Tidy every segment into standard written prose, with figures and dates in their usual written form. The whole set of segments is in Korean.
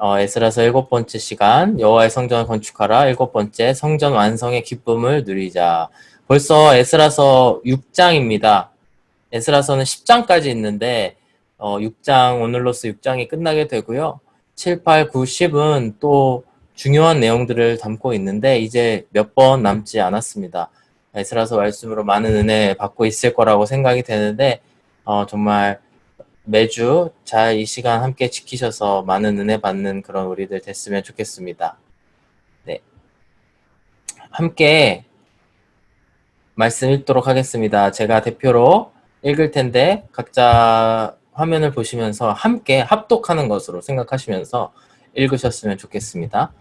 에스라서 7번째 시간, 여호와의 성전을 건축하라. 7번째, 성전 완성의 기쁨을 누리자. 벌써 에스라서 6장입니다. 에스라서는 10장까지 있는데 6장, 오늘로써 6장이 끝나게 되고요. 7, 8, 9, 10은 또 중요한 내용들을 담고 있는데 이제 몇 번 남지 않았습니다. 에스라서 말씀으로 많은 은혜 받고 있을 거라고 생각이 되는데 정말 매주 잘 이 시간 함께 지키셔서 많은 은혜 받는 그런 우리들 됐으면 좋겠습니다. 네, 함께 말씀 읽도록 하겠습니다. 제가 대표로 읽을 텐데 각자 화면을 보시면서 함께 합독하는 것으로 생각하시면서 읽으셨으면 좋겠습니다.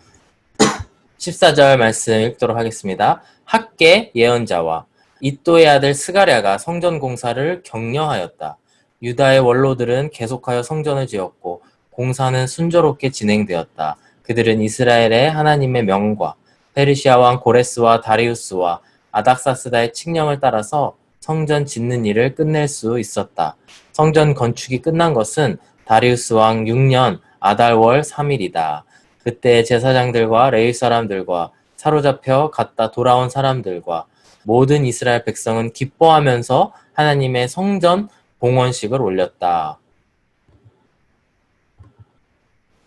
14절 말씀 읽도록 하겠습니다. 학계 예언자와 이또의 아들 스가랴가 성전 공사를 격려하였다. 유다의 원로들은 계속하여 성전을 지었고 공사는 순조롭게 진행되었다. 그들은 이스라엘의 하나님의 명과 페르시아 왕 고레스와 다리우스와 아닥사스다의 칙령을 따라서 성전 짓는 일을 끝낼 수 있었다. 성전 건축이 끝난 것은 다리우스 왕 6년 아달월 3일이다. 그때 제사장들과 레위 사람들과 사로잡혀 갔다 돌아온 사람들과 모든 이스라엘 백성은 기뻐하면서 하나님의 성전 봉헌식을 올렸다.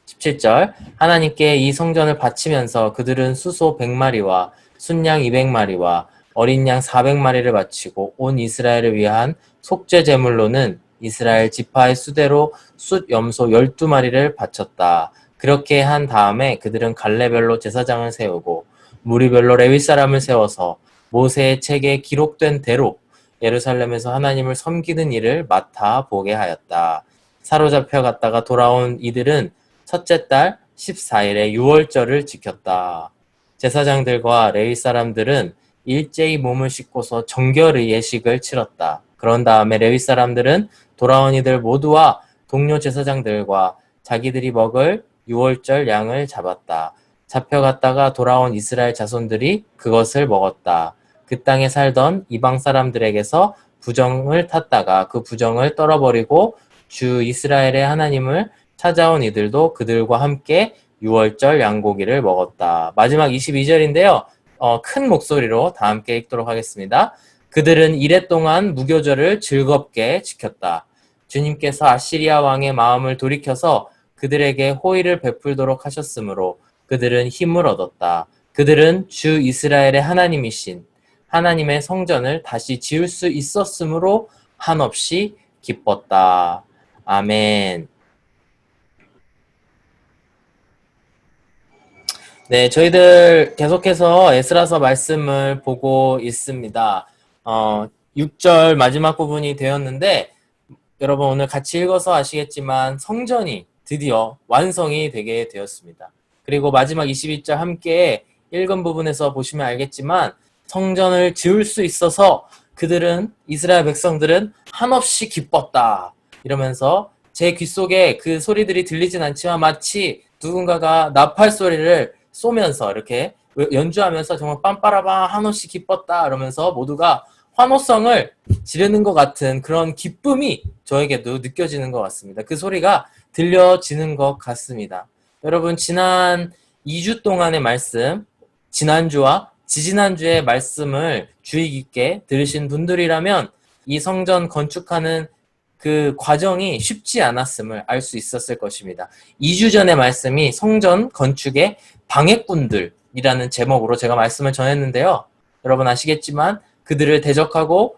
17절 하나님께 이 성전을 바치면서 그들은 수소 100마리와 순양 200마리와 어린 양 400마리를 바치고 온 이스라엘을 위한 속죄 제물로는 이스라엘 지파의 수대로 숫 염소 12마리를 바쳤다. 그렇게 한 다음에 그들은 갈래별로 제사장을 세우고 무리별로 레위 사람을 세워서 모세의 책에 기록된 대로 예루살렘에서 하나님을 섬기는 일을 맡아 보게 하였다. 사로잡혀 갔다가 돌아온 이들은 첫째 달 14일에 유월절을 지켰다. 제사장들과 레위 사람들은 일제히 몸을 씻고서 정결의 예식을 치렀다. 그런 다음에 레위 사람들은 돌아온 이들 모두와 동료 제사장들과 자기들이 먹을 유월절 양을 잡았다. 잡혀갔다가 돌아온 이스라엘 자손들이 그것을 먹었다. 그 땅에 살던 이방 사람들에게서 부정을 탔다가 그 부정을 떨어버리고 주 이스라엘의 하나님을 찾아온 이들도 그들과 함께 유월절 양고기를 먹었다. 마지막 22절인데요. 큰 목소리로 다 함께 읽도록 하겠습니다. 그들은 이래 동안 무교절을 즐겁게 지켰다. 주님께서 아시리아 왕의 마음을 돌이켜서 그들에게 호의를 베풀도록 하셨으므로 그들은 힘을 얻었다. 그들은 주 이스라엘의 하나님이신 하나님의 성전을 다시 지을 수 있었으므로 한없이 기뻤다. 아멘. 네, 저희들 계속해서 에스라서 말씀을 보고 있습니다. 6절 마지막 부분이 되었는데 여러분 오늘 같이 읽어서 아시겠지만 성전이 드디어 완성이 되게 되었습니다. 그리고 마지막 22절 함께 읽은 부분에서 보시면 알겠지만 성전을 지을 수 있어서 그들은 이스라엘 백성들은 한없이 기뻤다. 이러면서 제 귓속에 그 소리들이 들리진 않지만 마치 누군가가 나팔 소리를 쏘면서 이렇게 연주하면서 정말 빰빠라밤 한없이 기뻤다 이러면서 모두가 환호성을 지르는 것 같은 그런 기쁨이 저에게도 느껴지는 것 같습니다. 그 소리가 들려지는 것 같습니다. 여러분 지난 2주 동안의 말씀, 지난주와 지지난주의 말씀을 주의 깊게 들으신 분들이라면 이 성전 건축하는 그 과정이 쉽지 않았음을 알 수 있었을 것입니다. 2주 전의 말씀이 성전 건축의 방해꾼들이라는 제목으로 제가 말씀을 전했는데요. 여러분 아시겠지만 그들을 대적하고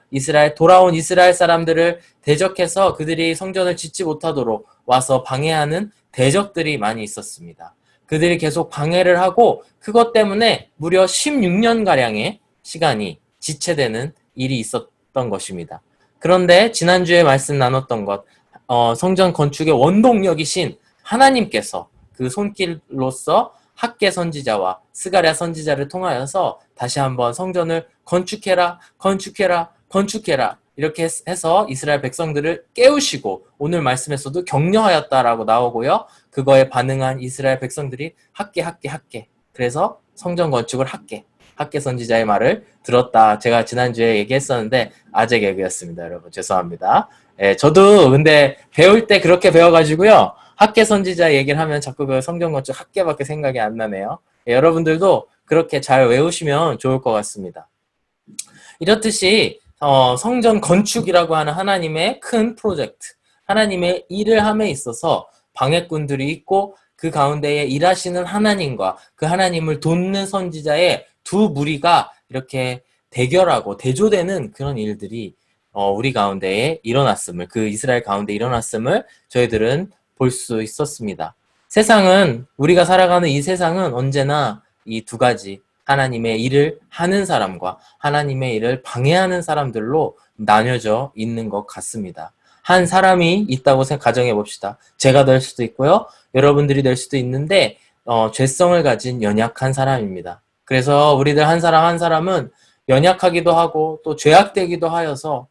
돌아온 이스라엘 사람들을 대적해서 그들이 성전을 짓지 못하도록 와서 방해하는 대적들이 많이 있었습니다. 그들이 계속 방해를 하고 그것 때문에 무려 16년가량의 시간이 지체되는 일이 있었던 것입니다. 그런데 지난주에 말씀 나눴던 것, 성전 건축의 원동력이신 하나님께서 그 손길로서 학계 선지자와 스가랴 선지자를 통하여서 다시 한번 성전을 건축해라, 건축해라, 건축해라 이렇게 해서 이스라엘 백성들을 깨우시고 오늘 말씀에서도 격려하였다라고 나오고요. 그거에 반응한 이스라엘 백성들이 학계 그래서 성전 건축을 학계 선지자의 말을 들었다. 제가 지난주에 얘기했었는데 아재 개그였습니다. 여러분 죄송합니다. 예, 저도 근데 배울 때 그렇게 배워가지고요. 학계 선지자 얘기를 하면 자꾸 그 성경 건축 학계밖에 생각이 안 나네요. 예, 여러분들도 그렇게 잘 외우시면 좋을 것 같습니다. 이렇듯이 성전 건축이라고 하는 하나님의 큰 프로젝트, 하나님의 일을 함에 있어서 방해꾼들이 있고 그 가운데에 일하시는 하나님과 그 하나님을 돕는 선지자의 두 무리가 이렇게 대결하고 대조되는 그런 일들이 우리 가운데에 일어났음을, 그 이스라엘 가운데 일어났음을 저희들은 볼 수 있었습니다. 세상은, 우리가 살아가는 이 세상은 언제나 이 두 가지, 하나님의 일을 하는 사람과 하나님의 일을 방해하는 사람들로 나뉘어져 있는 것 같습니다. 한 사람이 있다고 가정해 봅시다. 제가 될 수도 있고요. 여러분들이 될 수도 있는데 죄성을 가진 연약한 사람입니다. 그래서 우리들 한 사람 한 사람은 연약하기도 하고 또 죄악되기도 하여서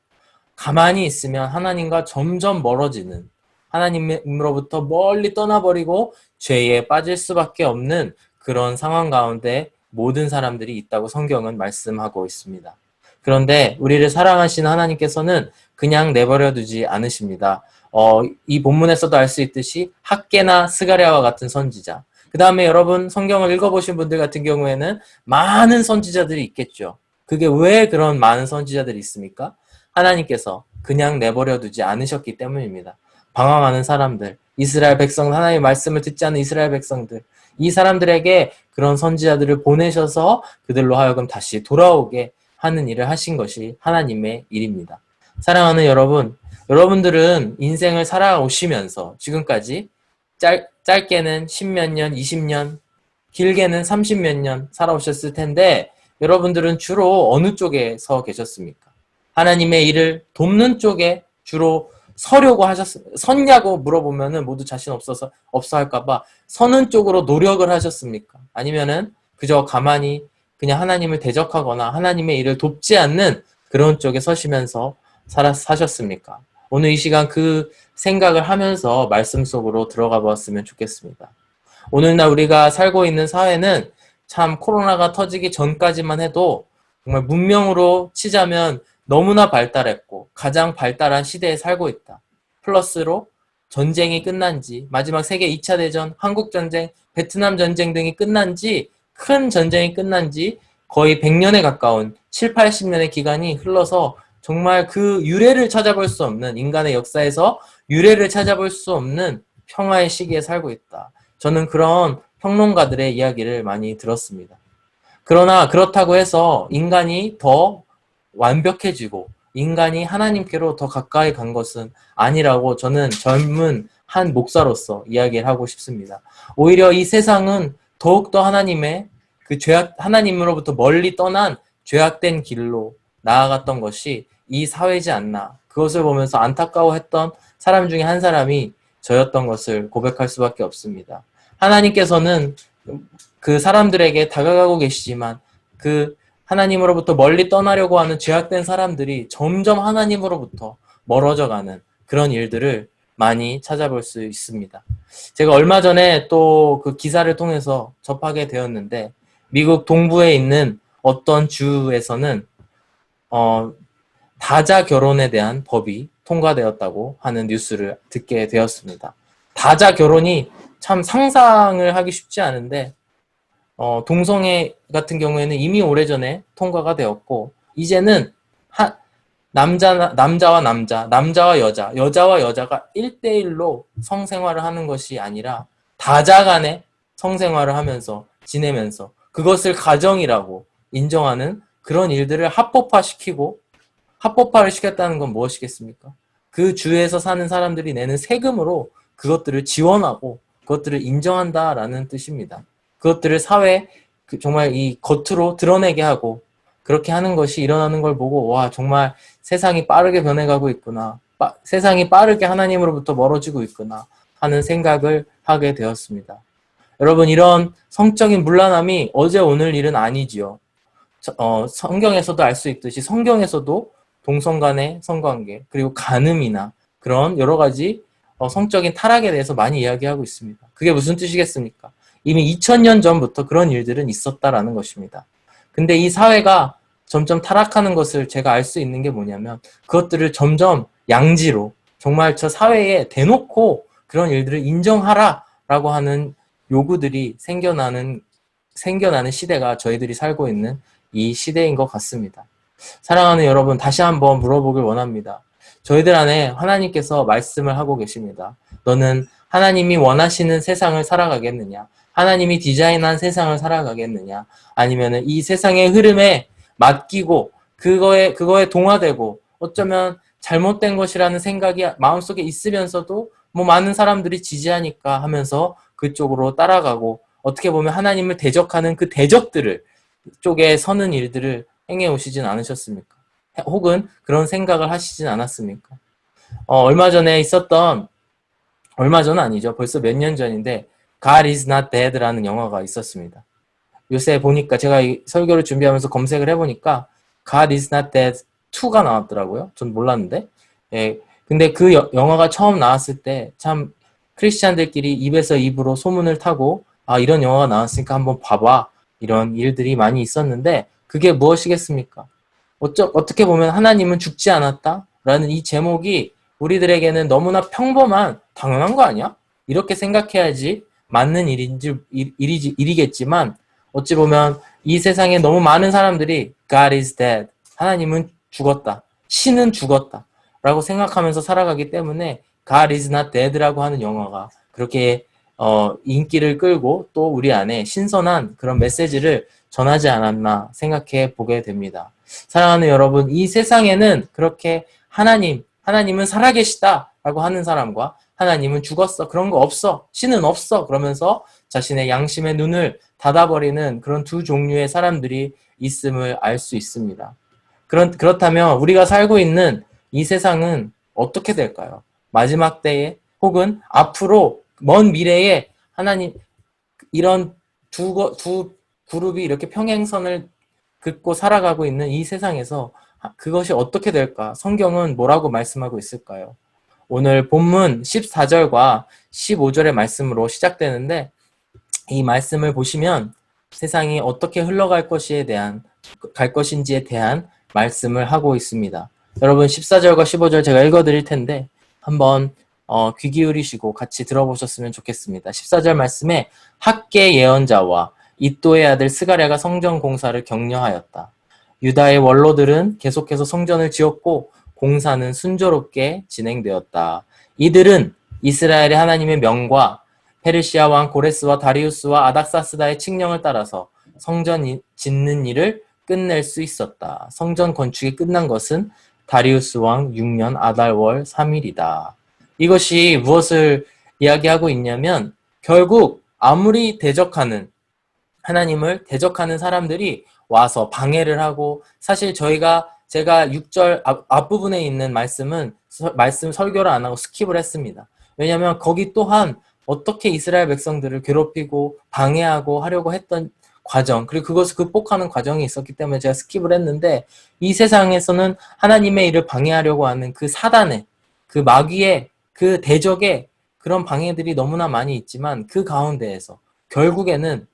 가만히 있으면 하나님과 점점 멀어지는, 하나님으로부터 멀리 떠나버리고 죄에 빠질 수밖에 없는 그런 상황 가운데 모든 사람들이 있다고 성경은 말씀하고 있습니다. 그런데 우리를 사랑하시는 하나님께서는 그냥 내버려 두지 않으십니다. 이 본문에서도 알 수 있듯이 학개나 스가랴와 같은 선지자, 그 다음에 여러분 성경을 읽어보신 분들 같은 경우에는 많은 선지자들이 있겠죠. 그게 왜 그런 많은 선지자들이 있습니까? 하나님께서 그냥 내버려 두지 않으셨기 때문입니다. 방황하는 사람들, 이스라엘 백성, 하나님의 말씀을 듣지 않는 이스라엘 백성들, 이 사람들에게 그런 선지자들을 보내셔서 그들로 하여금 다시 돌아오게 하는 일을 하신 것이 하나님의 일입니다. 사랑하는 여러분, 여러분들은 인생을 살아오시면서 지금까지 짧게는 10몇 년, 20년, 길게는 30몇 년 살아오셨을 텐데 여러분들은 주로 어느 쪽에 서 계셨습니까? 하나님의 일을 돕는 쪽에 주로 섰냐고 물어보면은 모두 자신 없어 할까봐 서는 쪽으로 노력을 하셨습니까? 아니면은 그저 가만히 그냥 하나님을 대적하거나 하나님의 일을 돕지 않는 그런 쪽에 서시면서 사셨습니까? 오늘 이 시간 그 생각을 하면서 말씀 속으로 들어가 보았으면 좋겠습니다. 오늘날 우리가 살고 있는 사회는 참 코로나가 터지기 전까지만 해도 정말 문명으로 치자면 너무나 발달했고 가장 발달한 시대에 살고 있다. 플러스로 전쟁이 끝난 지, 마지막 세계 2차 대전, 한국전쟁, 베트남 전쟁 등이 끝난 지, 큰 전쟁이 끝난 지 거의 100년에 가까운 7, 80년의 기간이 흘러서 정말 그 유래를 찾아볼 수 없는, 인간의 역사에서 유래를 찾아볼 수 없는 평화의 시기에 살고 있다. 저는 그런 평론가들의 이야기를 많이 들었습니다. 그러나 그렇다고 해서 인간이 더 완벽해지고 인간이 하나님께로 더 가까이 간 것은 아니라고 저는 젊은 한 목사로서 이야기를 하고 싶습니다. 오히려 이 세상은 더욱더 하나님의 그 하나님으로부터 멀리 떠난 죄악된 길로 나아갔던 것이 이 사회지 않나. 그것을 보면서 안타까워했던 사람 중에 한 사람이 저였던 것을 고백할 수밖에 없습니다. 하나님께서는 그 사람들에게 다가가고 계시지만 그 하나님으로부터 멀리 떠나려고 하는 죄악된 사람들이 점점 하나님으로부터 멀어져가는 그런 일들을 많이 찾아볼 수 있습니다. 제가 얼마 전에 또 그 기사를 통해서 접하게 되었는데 미국 동부에 있는 어떤 주에서는 다자 결혼에 대한 법이 통과되었다고 하는 뉴스를 듣게 되었습니다. 다자 결혼이 참 상상을 하기 쉽지 않은데 동성애 같은 경우에는 이미 오래전에 통과가 되었고 이제는 남자와 남자, 남자와 여자, 여자와 여자가 1대1로 성생활을 하는 것이 아니라 다자 간에 성생활을 하면서 지내면서 그것을 가정이라고 인정하는 그런 일들을 합법화를 시켰다는 건 무엇이겠습니까? 그 주에서 사는 사람들이 내는 세금으로 그것들을 지원하고 그것들을 인정한다라는 뜻입니다. 그것들을 사회 정말 이 겉으로 드러내게 하고 그렇게 하는 것이 일어나는 걸 보고 와 정말 세상이 빠르게 변해가고 있구나. 세상이 빠르게 하나님으로부터 멀어지고 있구나 하는 생각을 하게 되었습니다. 여러분 이런 성적인 문란함이 어제 오늘 일은 아니지요. 성경에서도 알 수 있듯이 성경에서도 동성 간의 성관계 그리고 간음이나 그런 여러 가지 성적인 타락에 대해서 많이 이야기하고 있습니다. 그게 무슨 뜻이겠습니까? 이미 2000년 전부터 그런 일들은 있었다라는 것입니다. 근데 이 사회가 점점 타락하는 것을 제가 알 수 있는 게 뭐냐면 그것들을 점점 양지로 정말 저 사회에 대놓고 그런 일들을 인정하라라고 하는 요구들이 생겨나는 시대가 저희들이 살고 있는 이 시대인 것 같습니다. 사랑하는 여러분, 다시 한번 물어보길 원합니다. 저희들 안에 하나님께서 말씀을 하고 계십니다. 너는 하나님이 원하시는 세상을 살아가겠느냐? 하나님이 디자인한 세상을 살아가겠느냐? 아니면은 이 세상의 흐름에 맡기고 그거에 동화되고 어쩌면 잘못된 것이라는 생각이 마음속에 있으면서도 뭐 많은 사람들이 지지하니까 하면서 그쪽으로 따라가고 어떻게 보면 하나님을 대적하는 그 대적들을 쪽에 서는 일들을 행해 오시진 않으셨습니까? 혹은 그런 생각을 하시진 않았습니까? 얼마 전 아니죠. 벌써 몇 년 전인데 God is not dead라는 영화가 있었습니다. 요새 보니까 제가 이 설교를 준비하면서 검색을 해보니까 God is not dead 2가 나왔더라고요. 전 몰랐는데. 예, 근데 그 영화가 처음 나왔을 때 참 크리스찬들끼리 입에서 입으로 소문을 타고 아 이런 영화가 나왔으니까 한번 봐봐 이런 일들이 많이 있었는데 그게 무엇이겠습니까? 어떻게 보면 하나님은 죽지 않았다? 라는 이 제목이 우리들에게는 너무나 평범한 당연한 거 아니야? 이렇게 생각해야지 맞는 일이겠지만 어찌 보면 이 세상에 너무 많은 사람들이 God is dead. 하나님은 죽었다. 신은 죽었다. 라고 생각하면서 살아가기 때문에 God is not dead라고 하는 영화가 그렇게 인기를 끌고 또 우리 안에 신선한 그런 메시지를 전하지 않았나 생각해 보게 됩니다. 사랑하는 여러분, 이 세상에는 그렇게 하나님은 살아계시다라고 하는 사람과 하나님은 죽었어. 그런 거 없어. 신은 없어. 그러면서 자신의 양심의 눈을 닫아버리는 그런 두 종류의 사람들이 있음을 알 수 있습니다. 그렇다면 우리가 살고 있는 이 세상은 어떻게 될까요? 마지막 때에 혹은 앞으로 먼 미래에 하나님 이런 두 그룹이 이렇게 평행선을 긋고 살아가고 있는 이 세상에서 그것이 어떻게 될까? 성경은 뭐라고 말씀하고 있을까요? 오늘 본문 14절과 15절의 말씀으로 시작되는데 이 말씀을 보시면 세상이 어떻게 흘러갈 것인지에 대한 말씀을 하고 있습니다. 여러분 14절과 15절 제가 읽어드릴 텐데 한번 귀 기울이시고 같이 들어보셨으면 좋겠습니다. 14절 말씀에 학계 예언자와 이또의 아들 스가랴가 성전 공사를 격려하였다. 유다의 원로들은 계속해서 성전을 지었고 공사는 순조롭게 진행되었다. 이들은 이스라엘의 하나님의 명과 페르시아 왕 고레스와 다리우스와 아닥사스다의 칙령을 따라서 성전 짓는 일을 끝낼 수 있었다. 성전 건축이 끝난 것은 다리우스 왕 6년 아달월 3일이다. 이것이 무엇을 이야기하고 있냐면 결국 아무리 하나님을 대적하는 사람들이 와서 방해를 하고 사실 제가 6절 앞부분에 있는 말씀 설교를 안 하고 스킵을 했습니다. 왜냐하면 거기 또한 어떻게 이스라엘 백성들을 괴롭히고 방해하고 하려고 했던 과정 그리고 그것을 극복하는 과정이 있었기 때문에 제가 스킵을 했는데 이 세상에서는 하나님의 일을 방해하려고 하는 그 사단의 그 마귀의 그 대적의 그런 방해들이 너무나 많이 있지만 그 가운데에서 결국에는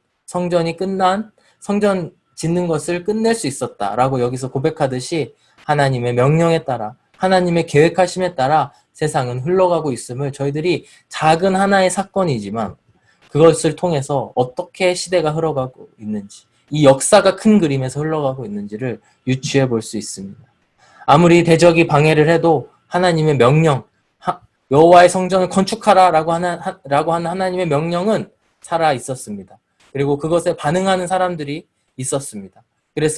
성전 짓는 것을 끝낼 수 있었다라고 여기서 고백하듯이 하나님의 명령에 따라 하나님의 계획하심에 따라 세상은 흘러가고 있음을 저희들이 작은 하나의 사건이지만 그것을 통해서 어떻게 시대가 흘러가고 있는지 이 역사가 큰 그림에서 흘러가고 있는지를 유추해 볼 수 있습니다. 아무리 대적이 방해를 해도 하나님의 명령 여호와의 성전을 건축하라라고 하는 하나님의 명령은 살아 있었습니다. 그리고 그것에 반응하는 사람들이 있었습니다.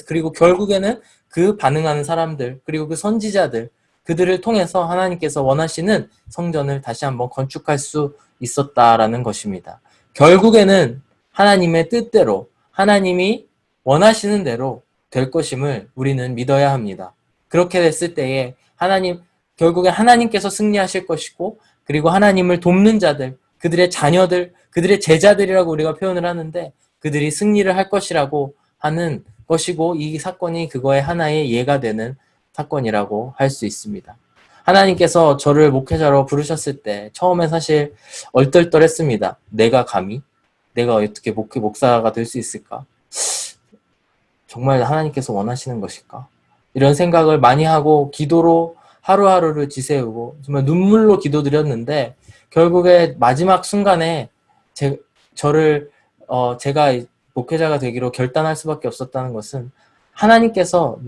그리고 결국에는 그 반응하는 사람들 그리고 그 선지자들 그들을 통해서 하나님께서 원하시는 성전을 다시 한번 건축할 수 있었다라는 것입니다. 결국에는 하나님의 뜻대로 하나님이 원하시는 대로 될 것임을 우리는 믿어야 합니다. 그렇게 됐을 때에 결국에 하나님께서 승리하실 것이고 그리고 하나님을 돕는 자들 그들의 자녀들 그들의 제자들이라고 우리가 표현을 하는데 그들이 승리를 할 것이라고 하는 것이고 이 사건이 그거의 하나의 예가 되는 사건이라고 할 수 있습니다. 하나님께서 저를 목회자로 부르셨을 때 처음에 사실 얼떨떨했습니다. 내가 어떻게 목사가 될 수 있을까? 정말 하나님께서 원하시는 것일까? 이런 생각을 많이 하고 기도로 하루하루를 지새우고 정말 눈물로 기도드렸는데 결국에 마지막 순간에 저를 제가 목회자가 되기로 결단할 수밖에 없었다는 것은 하나님께서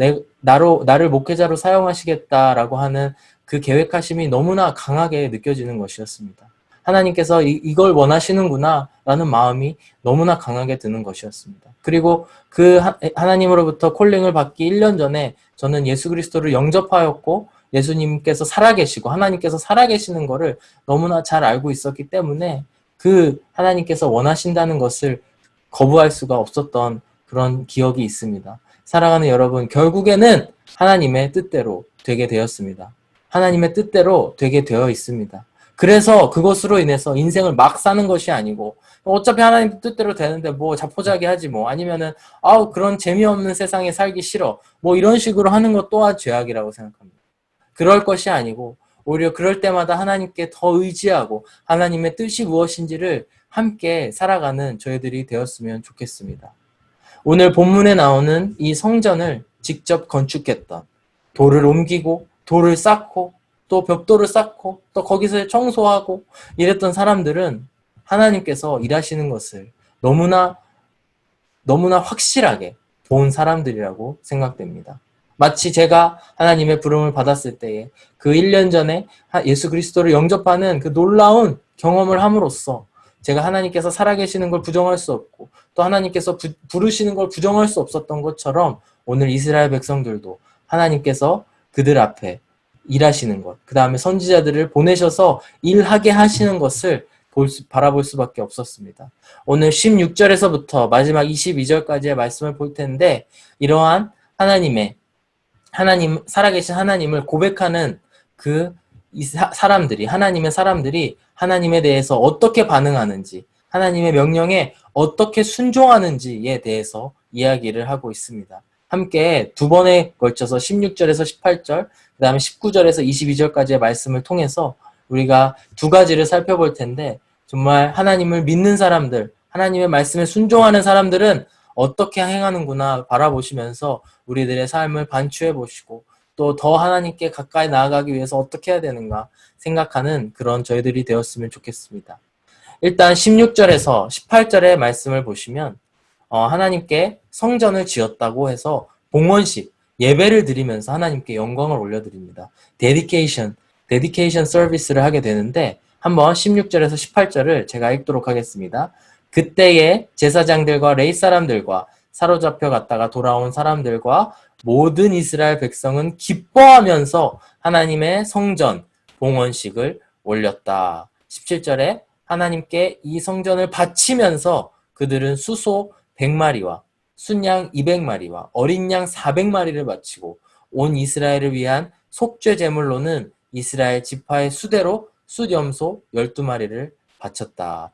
나를 목회자로 사용하시겠다라고 하는 그 계획하심이 너무나 강하게 느껴지는 것이었습니다. 하나님께서 이걸 원하시는구나 라는 마음이 너무나 강하게 드는 것이었습니다. 그리고 그 하나님으로부터 콜링을 받기 1년 전에 저는 예수 그리스도를 영접하였고 예수님께서 살아계시고 하나님께서 살아계시는 것을 너무나 잘 알고 있었기 때문에 그 하나님께서 원하신다는 것을 거부할 수가 없었던 그런 기억이 있습니다. 사랑하는 여러분, 결국에는 하나님의 뜻대로 되게 되었습니다. 하나님의 뜻대로 되게 되어 있습니다. 그래서 그것으로 인해서 인생을 막 사는 것이 아니고 어차피 하나님 뜻대로 되는데 뭐 자포자기 하지 뭐 아니면은 그런 재미없는 세상에 살기 싫어 뭐 이런 식으로 하는 것 또한 죄악이라고 생각합니다. 그럴 것이 아니고 오히려 그럴 때마다 하나님께 더 의지하고 하나님의 뜻이 무엇인지를 함께 살아가는 저희들이 되었으면 좋겠습니다. 오늘 본문에 나오는 이 성전을 직접 건축했던 돌을 옮기고 돌을 쌓고 또 벽돌을 쌓고 또 거기서 청소하고 이랬던 사람들은 하나님께서 일하시는 것을 너무나 확실하게 본 사람들이라고 생각됩니다. 마치 제가 하나님의 부름을 받았을 때에 그 1년 전에 예수 그리스도를 영접하는 그 놀라운 경험을 함으로써 제가 하나님께서 살아계시는 걸 부정할 수 없고 또 하나님께서 부르시는 걸 부정할 수 없었던 것처럼 오늘 이스라엘 백성들도 하나님께서 그들 앞에 일하시는 것, 그 다음에 선지자들을 보내셔서 일하게 하시는 것을 바라볼 수밖에 없었습니다. 오늘 16절에서부터 마지막 22절까지의 말씀을 볼 텐데 이러한 살아계신 하나님을 고백하는 하나님의 사람들이 하나님에 대해서 어떻게 반응하는지, 하나님의 명령에 어떻게 순종하는지에 대해서 이야기를 하고 있습니다. 함께 두 번에 걸쳐서 16절에서 18절, 그 다음에 19절에서 22절까지의 말씀을 통해서 우리가 두 가지를 살펴볼 텐데 정말 하나님을 믿는 사람들, 하나님의 말씀에 순종하는 사람들은 어떻게 행하는구나 바라보시면서 우리들의 삶을 반추해 보시고 또 더 하나님께 가까이 나아가기 위해서 어떻게 해야 되는가 생각하는 그런 저희들이 되었으면 좋겠습니다. 일단 16절에서 18절의 말씀을 보시면 하나님께 성전을 지었다고 해서 봉헌식, 예배를 드리면서 하나님께 영광을 올려드립니다. 데디케이션 서비스를 하게 되는데 한번 16절에서 18절을 제가 읽도록 하겠습니다. 그때에 제사장들과 레위 사람들과 사로잡혀 갔다가 돌아온 사람들과 모든 이스라엘 백성은 기뻐하면서 하나님의 성전 봉헌식을 올렸다. 17절에 하나님께 이 성전을 바치면서 그들은 수소 100마리와 순양 200마리와 어린 양 400마리를 바치고 온 이스라엘을 위한 속죄 제물로는 이스라엘 지파의 수대로 숫염소 12마리를 바쳤다.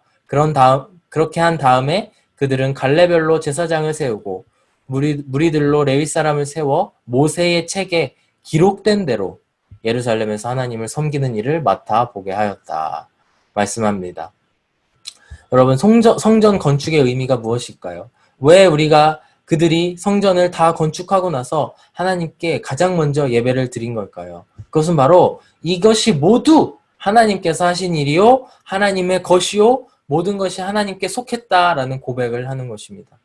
그렇게 한 다음에 그들은 갈래별로 제사장을 세우고 무리들로 레위 사람을 세워 모세의 책에 기록된 대로 예루살렘에서 하나님을 섬기는 일을 맡아보게 하였다. 말씀합니다. 여러분, 성전 건축의 의미가 무엇일까요? 왜 그들이 성전을 다 건축하고 나서 하나님께 가장 먼저 예배를 드린 걸까요? 그것은 바로 이것이 모두 하나님께서 하신 일이요, 하나님의 것이요, 모든 것이 하나님께 속했다라는 고백을 하는 것입니다.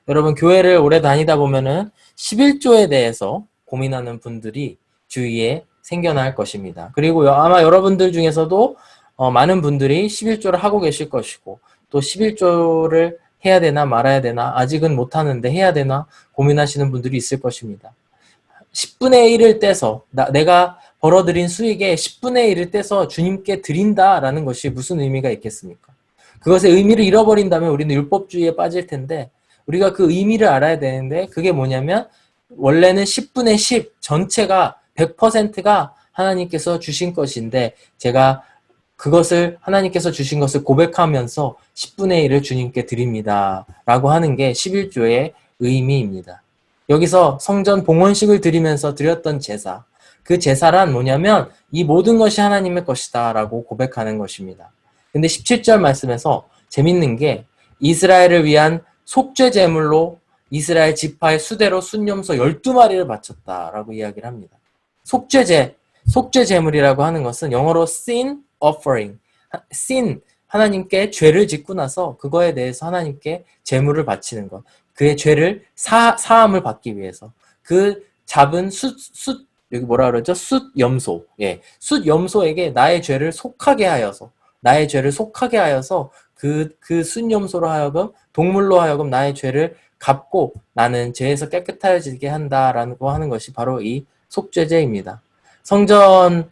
여러분, 교회를 오래 다니다 보면은 11조에 대해서 고민하는 분들이 주위에 생겨날 것입니다. 그리고 아마 여러분들 중에서도 많은 분들이 11조를 하고 계실 것이고 또 11조를 해야 되나 말아야 되나 아직은 못하는데 해야 되나 고민하시는 분들이 있을 것입니다. 10분의 1을 떼서 내가 벌어들인 수익의 10분의 1을 떼서 주님께 드린다라는 것이 무슨 의미가 있겠습니까? 그것의 의미를 잃어버린다면 우리는 율법주의에 빠질 텐데 우리가 그 의미를 알아야 되는데 그게 뭐냐면 원래는 10분의 10 전체가 100%가 하나님께서 주신 것인데 제가 그것을 하나님께서 주신 것을 고백하면서 10분의 1을 주님께 드립니다. 라고 하는 게 11조의 의미입니다. 여기서 성전 봉헌식을 드리면서 드렸던 제사, 그 제사란 뭐냐면 이 모든 것이 하나님의 것이다 라고 고백하는 것입니다. 근데 17절 말씀에서 재밌는 게 이스라엘을 위한 속죄 제물로 이스라엘 지파의 수대로 순염소 12마리를 바쳤다라고 이야기를 합니다. 속죄 제물이라고 하는 것은 영어로 sin offering, 하나님께 죄를 짓고 나서 그거에 대해서 하나님께 제물을 바치는 것. 그의 죄를 사함을 받기 위해서. 그 잡은 여기 뭐라 그러죠? 숫염소. 예. 숫염소에게 나의 죄를 속하게 하여서, 그 숫염소로 하여금, 동물로 하여금 나의 죄를 갚고 나는 죄에서 깨끗해지게 한다라고 하는 것이 바로 이 속죄제입니다. 성전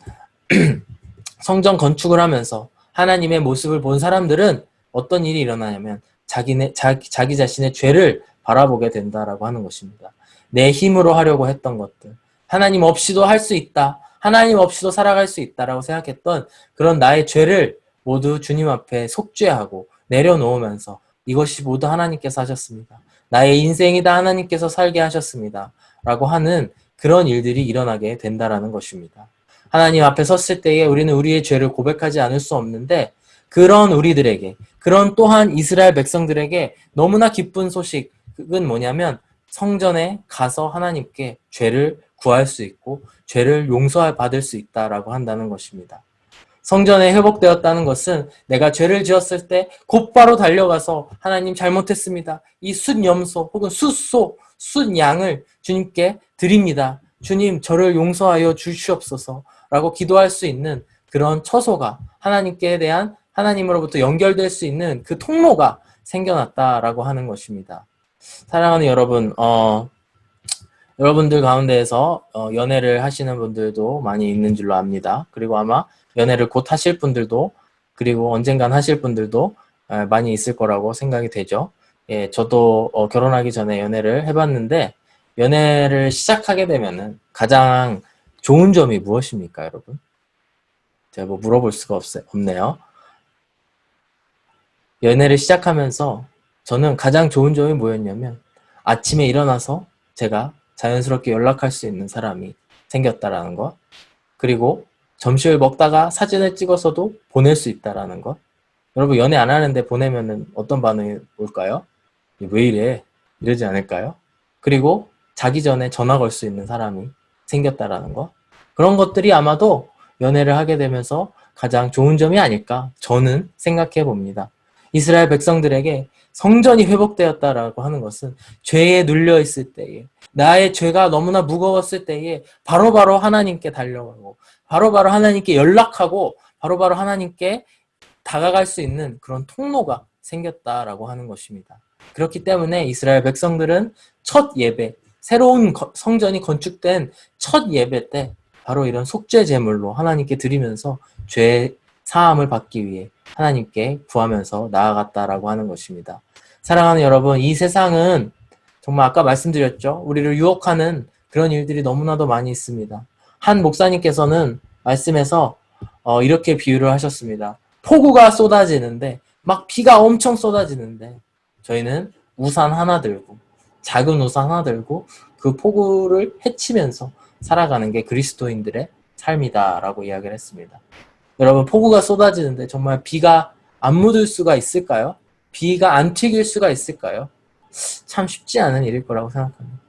건축을 하면서 하나님의 모습을 본 사람들은 어떤 일이 일어나냐면 자기 자신의 죄를 바라보게 된다라고 하는 것입니다. 내 힘으로 하려고 했던 것들, 하나님 없이도 할 수 있다, 하나님 없이도 살아갈 수 있다라고 생각했던 그런 나의 죄를 모두 주님 앞에 속죄하고 내려놓으면서 이것이 모두 하나님께서 하셨습니다. 나의 인생이 다 하나님께서 살게 하셨습니다. 라고 하는 그런 일들이 일어나게 된다라는 것입니다. 하나님 앞에 섰을 때에 우리는 우리의 죄를 고백하지 않을 수 없는데 그런 우리들에게, 그런 또한 이스라엘 백성들에게 너무나 기쁜 소식은 뭐냐면 성전에 가서 하나님께 죄를 구할 수 있고 죄를 용서받을 수 있다라고 한다는 것입니다. 성전에 회복되었다는 것은 내가 죄를 지었을 때 곧바로 달려가서 하나님 잘못했습니다. 이 숫염소 혹은 숫양을 주님께 드립니다. 주님 저를 용서하여 주시옵소서 라고 기도할 수 있는 그런 처소가 하나님께 대한 하나님으로부터 연결될 수 있는 그 통로가 생겨났다라고 하는 것입니다. 사랑하는 여러분, 여러분들 가운데에서 연애를 하시는 분들도 많이 있는 줄로 압니다. 그리고 아마 연애를 곧 하실 분들도 그리고 언젠간 하실 분들도 많이 있을 거라고 생각이 되죠. 예, 저도 결혼하기 전에 연애를 해봤는데 연애를 시작하게 되면은 가장 좋은 점이 무엇입니까, 여러분? 제가 뭐 물어볼 수가 없네요. 연애를 시작하면서 저는 가장 좋은 점이 뭐였냐면 아침에 일어나서 제가 자연스럽게 연락할 수 있는 사람이 생겼다라는 것, 그리고 점심을 먹다가 사진을 찍어서도 보낼 수 있다라는 것. 여러분 연애 안 하는데 보내면은 어떤 반응이 올까요? 왜 이래? 이러지 않을까요? 그리고 자기 전에 전화 걸 수 있는 사람이 생겼다라는 것. 그런 것들이 아마도 연애를 하게 되면서 가장 좋은 점이 아닐까 저는 생각해 봅니다. 이스라엘 백성들에게 성전이 회복되었다라고 하는 것은 죄에 눌려 있을 때에, 나의 죄가 너무나 무거웠을 때에 바로바로 하나님께 달려가고 바로바로 하나님께 연락하고 바로바로 하나님께 다가갈 수 있는 그런 통로가 생겼다라고 하는 것입니다. 그렇기 때문에 이스라엘 백성들은 첫 예배, 새로운 성전이 건축된 첫 예배 때 바로 이런 속죄 제물로 하나님께 드리면서 죄 사함을 받기 위해 하나님께 구하면서 나아갔다라고 하는 것입니다. 사랑하는 여러분, 이 세상은 정말 아까 말씀드렸죠. 우리를 유혹하는 그런 일들이 너무나도 많이 있습니다. 한 목사님께서는 말씀에서 이렇게 비유를 하셨습니다. 폭우가 쏟아지는데 막 비가 엄청 쏟아지는데 저희는 우산 하나 들고 작은 우산 하나 들고 그 폭우를 헤치면서 살아가는 게 그리스도인들의 삶이다라고 이야기를 했습니다. 여러분 폭우가 쏟아지는데 정말 비가 안 묻을 수가 있을까요? 비가 안 튀길 수가 있을까요? 참 쉽지 않은 일일 거라고 생각합니다.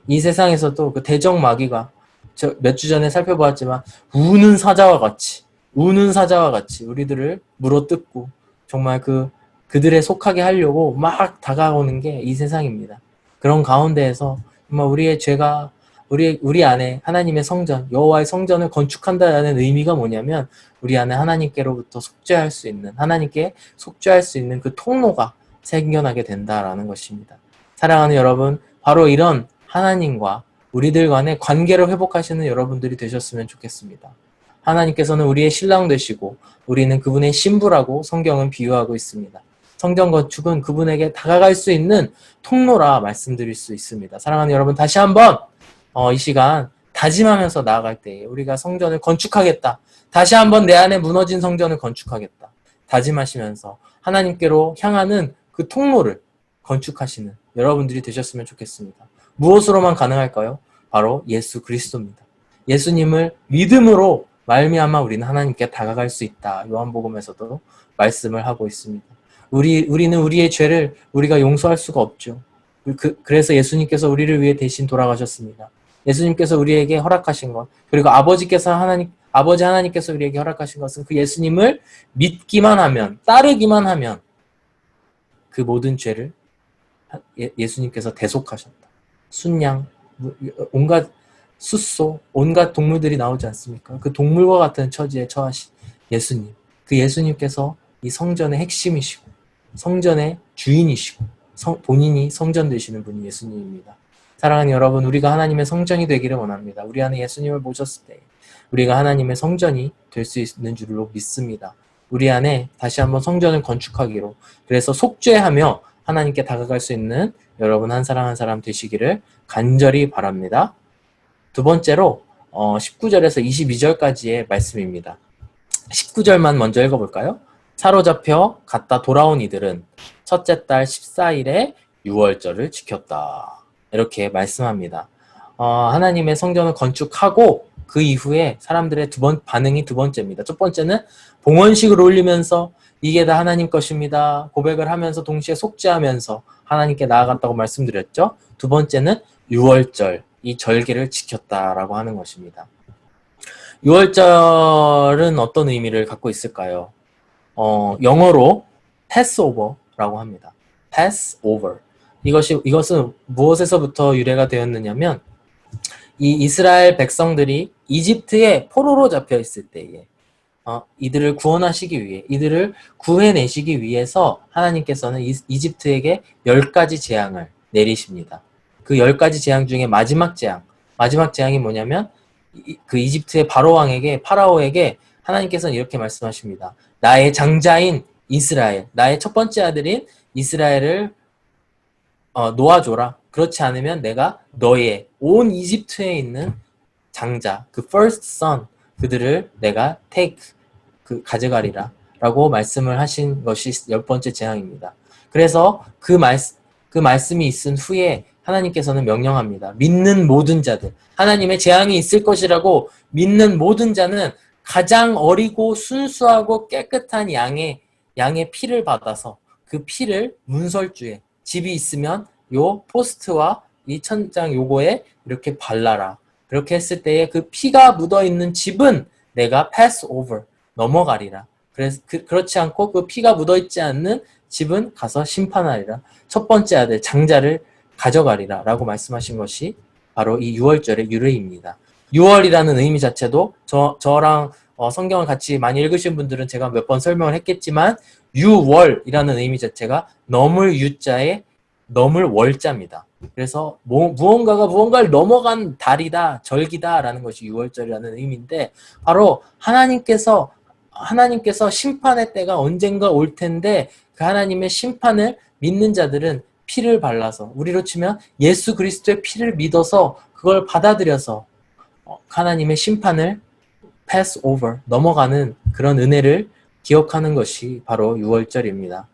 이 세상에서도 그 대적마귀가 몇 주 전에 살펴보았지만 우는 사자와 같이 우리들을 물어뜯고 정말 그들에 속하게 하려고 막 다가오는 게 이 세상입니다. 그런 가운데에서 정말 우리의 죄가 우리 안에 하나님의 성전, 여호와의 성전을 건축한다는 의미가 뭐냐면 우리 안에 하나님께로부터 속죄할 수 있는, 하나님께 속죄할 수 있는 그 통로가 생겨나게 된다라는 것입니다. 사랑하는 여러분, 바로 이런 하나님과 우리들 간의 관계를 회복하시는 여러분들이 되셨으면 좋겠습니다. 하나님께서는 우리의 신랑 되시고 우리는 그분의 신부라고 성경은 비유하고 있습니다. 성전 건축은 그분에게 다가갈 수 있는 통로라 말씀드릴 수 있습니다. 사랑하는 여러분, 다시 한번 이 시간 다짐하면서 나아갈 때에 우리가 성전을 건축하겠다. 다시 한번 내 안에 무너진 성전을 건축하겠다. 다짐하시면서 하나님께로 향하는 그 통로를 건축하시는 여러분들이 되셨으면 좋겠습니다. 무엇으로만 가능할까요? 바로 예수 그리스도입니다. 예수님을 믿음으로 말미암아 우리는 하나님께 다가갈 수 있다. 요한복음에서도 말씀을 하고 있습니다. 우리는 우리의 죄를 우리가 용서할 수가 없죠. 그래서 예수님께서 우리를 위해 대신 돌아가셨습니다. 예수님께서 우리에게 허락하신 것, 그리고 아버지 하나님께서 우리에게 허락하신 것은 그 예수님을 믿기만 하면, 따르기만 하면 그 모든 죄를 예수님께서 대속하셨다. 순양, 온갖 숫소, 온갖 동물들이 나오지 않습니까? 그 동물과 같은 처지에 처하신 예수님. 그 예수님께서 이 성전의 핵심이시고 성전의 주인이시고 본인이 성전 되시는 분이 예수님입니다. 사랑하는 여러분, 우리가 하나님의 성전이 되기를 원합니다. 우리 안에 예수님을 모셨을 때 우리가 하나님의 성전이 될 수 있는 줄로 믿습니다. 우리 안에 다시 한번 성전을 건축하기로, 그래서 속죄하며 하나님께 다가갈 수 있는 여러분 한 사람 한 사람 되시기를 간절히 바랍니다. 두 번째로 19절에서 22절까지의 말씀입니다. 19절만 먼저 읽어볼까요? 사로잡혀 갔다 돌아온 이들은 첫째 달 14일에 유월절을 지켰다. 이렇게 말씀합니다. 하나님의 성전을 건축하고 그 이후에 사람들의 반응이 두 번째입니다. 첫 번째는 봉헌식을 올리면서 이게 다 하나님 것입니다. 고백을 하면서 동시에 속죄하면서 하나님께 나아갔다고 말씀드렸죠. 두 번째는 유월절, 이 절기를 지켰다라고 하는 것입니다. 유월절은 어떤 의미를 갖고 있을까요? 영어로 Passover라고 합니다. Passover. 이것은 무엇에서부터 유래가 되었느냐면 이 이스라엘 백성들이 이집트에 포로로 잡혀 있을 때에 이들을 구원하시기 위해, 이들을 구해내시기 위해서 하나님께서는 이집트에게 10가지 재앙을 내리십니다. 그 10가지 재앙 중에 마지막 재앙이 뭐냐면 그 이집트의 파라오에게 하나님께서는 이렇게 말씀하십니다. 나의 장자인 이스라엘, 나의 첫 번째 아들인 이스라엘을 놓아줘라. 그렇지 않으면 내가 너의 온 이집트에 있는 장자, 그 first son, 그들을 내가 가져가리라 라고 말씀을 하신 것이 10번째 재앙입니다. 그래서 그 말씀이 있은 후에 하나님께서는 명령합니다. 믿는 모든 자들, 하나님의 재앙이 있을 것이라고 믿는 모든 자는 가장 어리고 순수하고 깨끗한 양의 피를 받아서 그 피를 문설주에, 집이 있으면 요 포스트와 이 천장 요거에 이렇게 발라라. 그렇게 했을 때에 그 피가 묻어있는 집은 내가 pass over, 넘어가리라. 그렇지 않고 그 피가 묻어있지 않는 집은 가서 심판하리라. 첫 번째 아들 장자를 가져가리라 라고 말씀하신 것이 바로 이 유월절의 유래입니다. 유월이라는 의미 자체도 저랑 성경을 같이 많이 읽으신 분들은 제가 몇 번 설명을 했겠지만 유월이라는 의미 자체가 넘을 유자에 넘을 월자입니다. 그래서 무언가를 넘어간 달이다, 절기다 라는 것이 유월절이라는 의미인데, 바로 하나님께서 심판의 때가 언젠가 올 텐데 그 하나님의 심판을 믿는 자들은 피를 발라서, 우리로 치면 예수 그리스도의 피를 믿어서 그걸 받아들여서 하나님의 심판을 pass over, 넘어가는 그런 은혜를 기억하는 것이 바로 유월절입니다.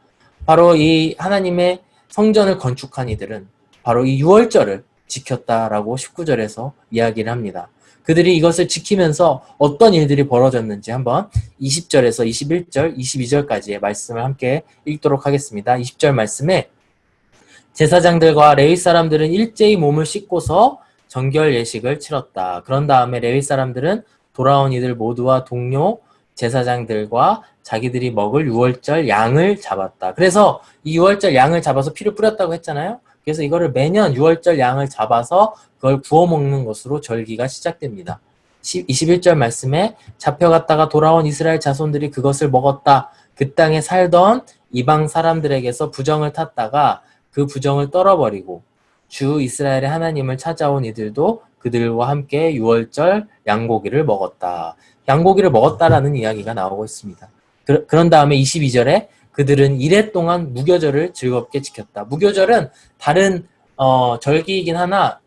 바로 이 하나님의 성전을 건축한 이들은 바로 이 유월절을 지켰다라고 19절에서 이야기를 합니다. 그들이 이것을 지키면서 어떤 일들이 벌어졌는지 한번 20절에서 21절, 22절까지의 말씀을 함께 읽도록 하겠습니다. 20절 말씀에 제사장들과 레위 사람들은 일제히 몸을 씻고서 정결 예식을 치렀다. 그런 다음에 레위 사람들은 돌아온 이들 모두와 동료 제사장들과 자기들이 먹을 유월절 양을 잡았다. 그래서 이 유월절 양을 잡아서 피를 뿌렸다고 했잖아요. 그래서 이거를 매년 유월절 양을 잡아서 그걸 구워 먹는 것으로 절기가 시작됩니다. 21절 말씀에 잡혀갔다가 돌아온 이스라엘 자손들이 그것을 먹었다. 그 땅에 살던 이방 사람들에게서 부정을 탔다가 그 부정을 떨어버리고 주 이스라엘의 하나님을 찾아온 이들도 그들과 함께 유월절 양고기를 먹었다. 양고기를 먹었다라는 이야기가 나오고 있습니다. 그런 다음에 22절에 그들은 이래 동안 무교절을 즐겁게 지켰다. 무교절은 다른 절기이긴 하나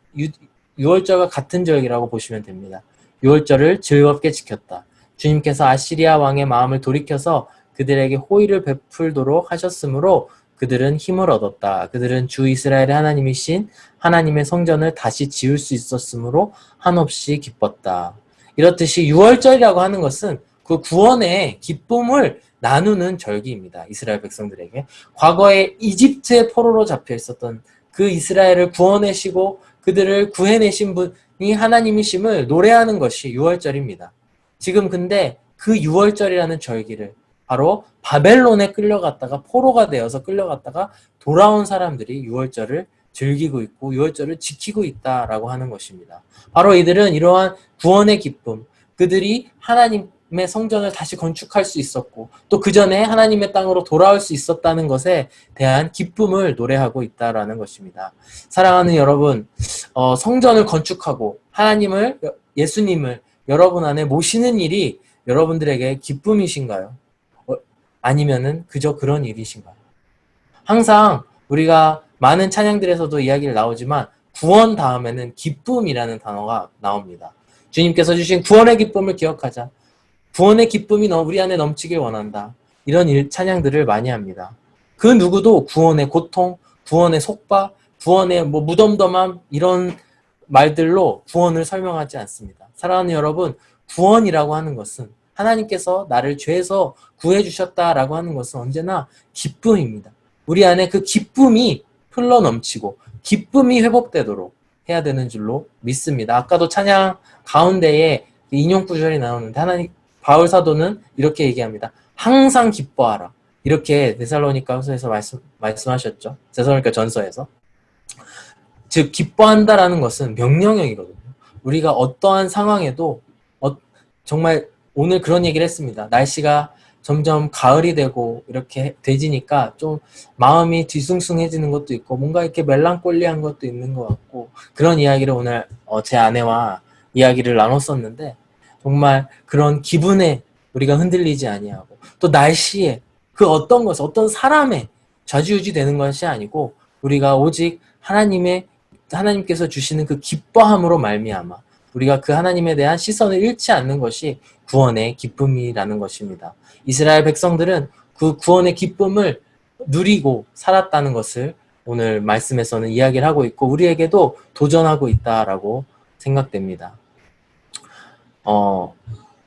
유월절과 같은 절기라고 보시면 됩니다. 유월절을 즐겁게 지켰다. 주님께서 아시리아 왕의 마음을 돌이켜서 그들에게 호의를 베풀도록 하셨으므로 그들은 힘을 얻었다. 그들은 주 이스라엘의 하나님이신 하나님의 성전을 다시 지을 수 있었으므로 한없이 기뻤다. 이렇듯이 유월절이라고 하는 것은 그 구원의 기쁨을 나누는 절기입니다. 이스라엘 백성들에게. 과거에 이집트의 포로로 잡혀 있었던 그 이스라엘을 구원하시고 그들을 구해내신 분이 하나님이심을 노래하는 것이 유월절입니다. 지금 근데 그 6월절이라는 절기를 바로 바벨론에 끌려갔다가 포로가 되어서 끌려갔다가 돌아온 사람들이 6월절을 즐기고 있고 6월절을 지키고 있다라고 하는 것입니다. 바로 이들은 이러한 구원의 기쁨, 그들이 하나님의 성전을 다시 건축할 수 있었고 또 그 전에 하나님의 땅으로 돌아올 수 있었다는 것에 대한 기쁨을 노래하고 있다라는 것입니다. 사랑하는 여러분, 성전을 건축하고 하나님을, 예수님을 여러분 안에 모시는 일이 여러분들에게 기쁨이신가요? 아니면은 그저 그런 일이신가요? 항상 우리가 많은 찬양들에서도 이야기를 나오지만 구원 다음에는 기쁨이라는 단어가 나옵니다. 주님께서 주신 구원의 기쁨을 기억하자. 구원의 기쁨이 우리 안에 넘치길 원한다. 이런 찬양들을 많이 합니다. 그 누구도 구원의 고통, 구원의 속박, 구원의 무덤덤함 이런 말들로 구원을 설명하지 않습니다. 사랑하는 여러분, 구원이라고 하는 것은 하나님께서 나를 죄에서 구해주셨다라고 하는 것은 언제나 기쁨입니다. 우리 안에 그 기쁨이 흘러 넘치고 기쁨이 회복되도록 해야 되는 줄로 믿습니다. 아까도 찬양 가운데에 인용 구절이 나오는데 하나님 바울 사도는 이렇게 얘기합니다. 항상 기뻐하라. 이렇게 데살로니가서에서 말씀하셨죠. 데살로니가 전서에서. 즉 기뻐한다라는 것은 명령형이거든요. 우리가 어떠한 상황에도 정말 오늘 그런 얘기를 했습니다. 날씨가 점점 가을이 되고 이렇게 되지니까 좀 마음이 뒤숭숭해지는 것도 있고 뭔가 이렇게 멜랑콜리한 것도 있는 것 같고 그런 이야기를 오늘 제 아내와 이야기를 나눴었는데 정말 그런 기분에 우리가 흔들리지 아니하고 또 날씨에 그 어떤 것, 어떤 사람에 좌지우지 되는 것이 아니고 우리가 오직 하나님께서 주시는 그 기뻐함으로 말미암아 우리가 그 하나님에 대한 시선을 잃지 않는 것이 구원의 기쁨이라는 것입니다. 이스라엘 백성들은 그 구원의 기쁨을 누리고 살았다는 것을 오늘 말씀에서는 이야기를 하고 있고 우리에게도 도전하고 있다라고 생각됩니다.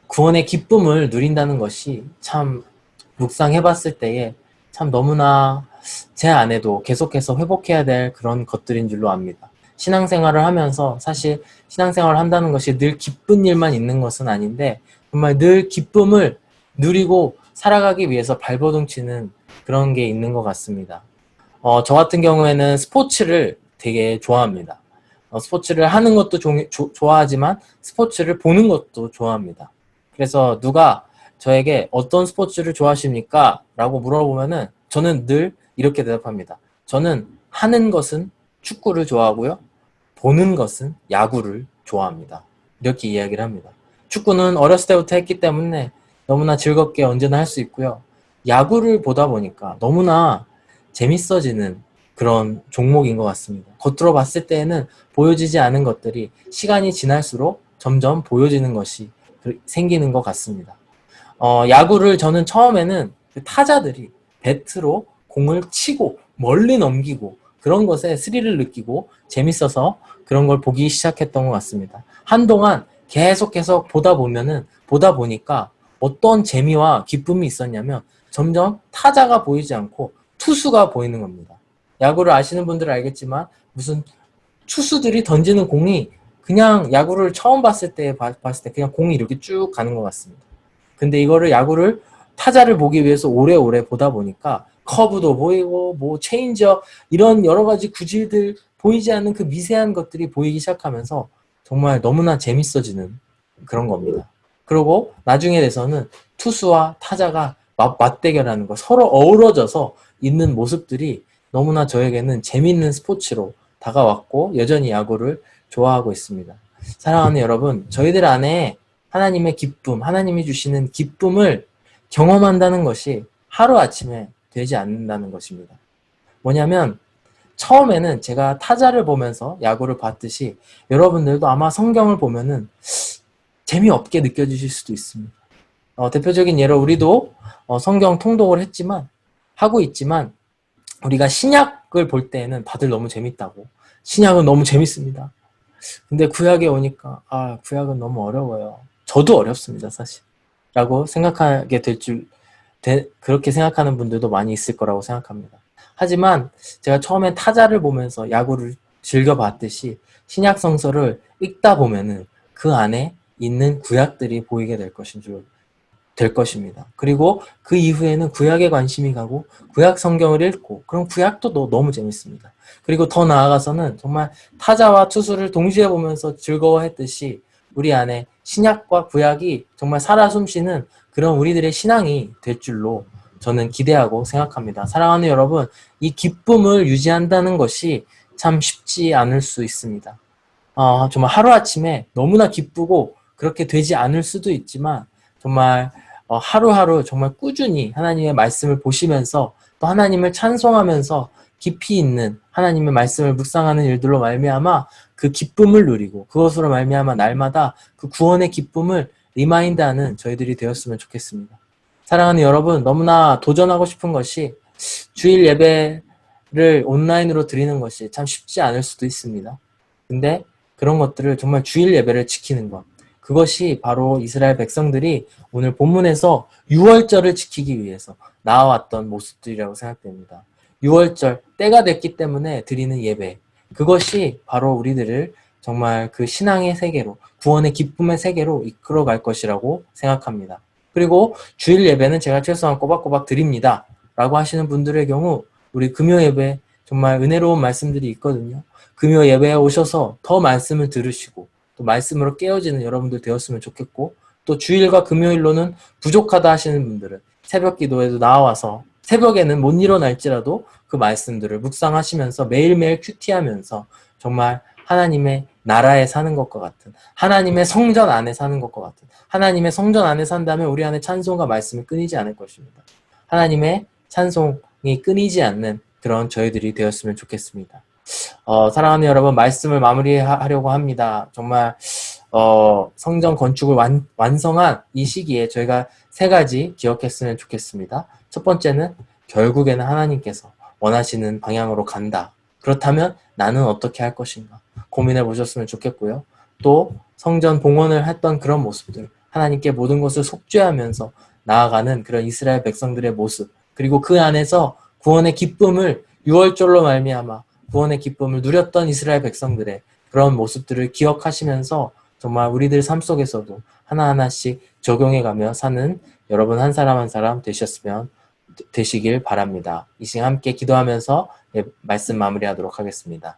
구원의 기쁨을 누린다는 것이 참 묵상해봤을 때에 참 너무나 제 안에도 계속해서 회복해야 될 그런 것들인 줄로 압니다. 신앙생활을 하면서 사실 신앙생활을 한다는 것이 늘 기쁜 일만 있는 것은 아닌데 정말 늘 기쁨을 누리고 살아가기 위해서 발버둥 치는 그런 게 있는 것 같습니다. 저 같은 경우에는 스포츠를 되게 좋아합니다. 스포츠를 하는 것도 좋아하지만 스포츠를 보는 것도 좋아합니다. 그래서 누가 저에게 어떤 스포츠를 좋아하십니까? 라고 물어보면은 저는 늘 이렇게 대답합니다. 저는 하는 것은 축구를 좋아하고요. 보는 것은 야구를 좋아합니다. 이렇게 이야기를 합니다. 축구는 어렸을 때부터 했기 때문에 너무나 즐겁게 언제나 할 수 있고요. 야구를 보다 보니까 너무나 재밌어지는 그런 종목인 것 같습니다. 겉으로 봤을 때에는 보여지지 않은 것들이 시간이 지날수록 점점 보여지는 것이 생기는 것 같습니다. 야구를 저는 처음에는 그 타자들이 배트로 공을 치고 멀리 넘기고 그런 것에 스릴을 느끼고 재밌어서 그런 걸 보기 시작했던 것 같습니다. 한동안 계속해서 보다 보니까 어떤 재미와 기쁨이 있었냐면 점점 타자가 보이지 않고 투수가 보이는 겁니다. 야구를 아시는 분들은 알겠지만 무슨 투수들이 던지는 공이 그냥 야구를 처음 봤을 때 그냥 공이 이렇게 쭉 가는 것 같습니다. 근데 이거를 야구를 타자를 보기 위해서 오래오래 보다 보니까 커브도 보이고 체인지업 이런 여러 가지 구질들 보이지 않는 그 미세한 것들이 보이기 시작하면서 정말 너무나 재밌어지는 그런 겁니다. 그리고 나중에 돼서는 투수와 타자가 맞대결하는 거 서로 어우러져서 있는 모습들이 너무나 저에게는 재밌는 스포츠로 다가왔고 여전히 야구를 좋아하고 있습니다. 사랑하는 여러분, 저희들 안에 하나님의 기쁨, 하나님이 주시는 기쁨을 경험한다는 것이 하루아침에 되지 않는다는 것입니다. 뭐냐면 처음에는 제가 타자를 보면서 야구를 봤듯이 여러분들도 아마 성경을 보면은 재미없게 느껴지실 수도 있습니다. 대표적인 예로 우리도 성경 통독을 하고 있지만 우리가 신약을 볼 때에는 다들 너무 재밌다고 신약은 너무 재밌습니다. 근데 구약에 오니까 구약은 너무 어려워요. 저도 어렵습니다, 사실. 라고 생각하게 그렇게 생각하는 분들도 많이 있을 거라고 생각합니다. 하지만 제가 처음엔 타자를 보면서 야구를 즐겨봤듯이 신약 성서를 읽다 보면은 그 안에 있는 구약들이 보이게 될 것입니다. 그리고 그 이후에는 구약에 관심이 가고 구약 성경을 읽고 그럼 구약도 너무 재밌습니다. 그리고 더 나아가서는 정말 타자와 투수를 동시에 보면서 즐거워했듯이 우리 안에 신약과 구약이 정말 살아 숨쉬는 그런 우리들의 신앙이 될 줄로 저는 기대하고 생각합니다. 사랑하는 여러분, 이 기쁨을 유지한다는 것이 참 쉽지 않을 수 있습니다. 정말 하루아침에 너무나 기쁘고 그렇게 되지 않을 수도 있지만 정말 하루하루 정말 꾸준히 하나님의 말씀을 보시면서 또 하나님을 찬송하면서 깊이 있는 하나님의 말씀을 묵상하는 일들로 말미암아 그 기쁨을 누리고 그것으로 말미암아 날마다 그 구원의 기쁨을 리마인드하는 저희들이 되었으면 좋겠습니다. 사랑하는 여러분, 너무나 도전하고 싶은 것이 주일 예배를 온라인으로 드리는 것이 참 쉽지 않을 수도 있습니다. 근데 그런 것들을 정말 주일 예배를 지키는 것. 그것이 바로 이스라엘 백성들이 오늘 본문에서 유월절을 지키기 위해서 나아왔던 모습들이라고 생각됩니다. 유월절, 때가 됐기 때문에 드리는 예배. 그것이 바로 우리들을 정말 그 신앙의 세계로, 구원의 기쁨의 세계로 이끌어갈 것이라고 생각합니다. 그리고 주일 예배는 제가 최소한 꼬박꼬박 드립니다. 라고 하시는 분들의 경우 우리 금요 예배 정말 은혜로운 말씀들이 있거든요. 금요 예배에 오셔서 더 말씀을 들으시고 또 말씀으로 깨어지는 여러분들 되었으면 좋겠고 또 주일과 금요일로는 부족하다 하시는 분들은 새벽 기도에도 나와서 새벽에는 못 일어날지라도 그 말씀들을 묵상하시면서 매일매일 큐티하면서 정말 하나님의 나라에 사는 것과 같은 하나님의 성전 안에 사는 것과 같은 하나님의 성전 안에 산다면 우리 안에 찬송과 말씀이 끊이지 않을 것입니다. 하나님의 찬송이 끊이지 않는 그런 저희들이 되었으면 좋겠습니다. 사랑하는 여러분, 말씀을 마무리하려고 합니다. 정말 성전 건축을 완성한 이 시기에 저희가 세 가지 기억했으면 좋겠습니다. 첫 번째는 결국에는 하나님께서 원하시는 방향으로 간다. 그렇다면 나는 어떻게 할 것인가 고민해 보셨으면 좋겠고요. 또 성전 봉헌을 했던 그런 모습들, 하나님께 모든 것을 속죄하면서 나아가는 그런 이스라엘 백성들의 모습, 그리고 그 안에서 구원의 기쁨을 유월절로 말미암아 구원의 기쁨을 누렸던 이스라엘 백성들의 그런 모습들을 기억하시면서 정말 우리들 삶 속에서도 하나하나씩 적용해가며 사는 여러분 한 사람 한 사람 되시길 바랍니다. 이 시간 함께 기도하면서 말씀 마무리하도록 하겠습니다.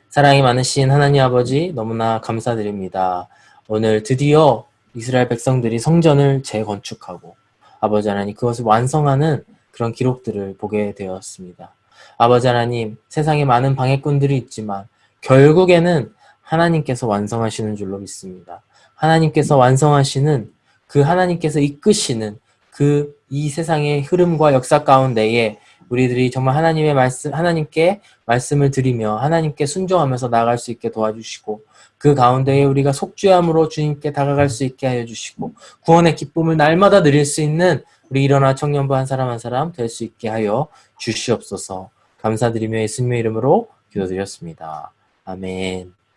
사랑이 많으신 하나님 아버지 너무나 감사드립니다. 오늘 드디어 이스라엘 백성들이 성전을 재건축하고 아버지 하나님 그것을 완성하는 그런 기록들을 보게 되었습니다. 아버지 하나님 세상에 많은 방해꾼들이 있지만 결국에는 하나님께서 완성하시는 줄로 믿습니다. 하나님께서 완성하시는 그 하나님께서 이끄시는 그 이 세상의 흐름과 역사 가운데에 우리들이 정말 하나님께 말씀을 드리며 하나님께 순종하면서 나아갈 수 있게 도와주시고 그 가운데에 우리가 속죄함으로 주님께 다가갈 수 있게 하여 주시고 구원의 기쁨을 날마다 누릴 수 있는 우리 일어나 청년부 한 사람 한 사람 될 수 있게 하여 주시옵소서. 감사드리며 예수님의 이름으로 기도드렸습니다. 아멘.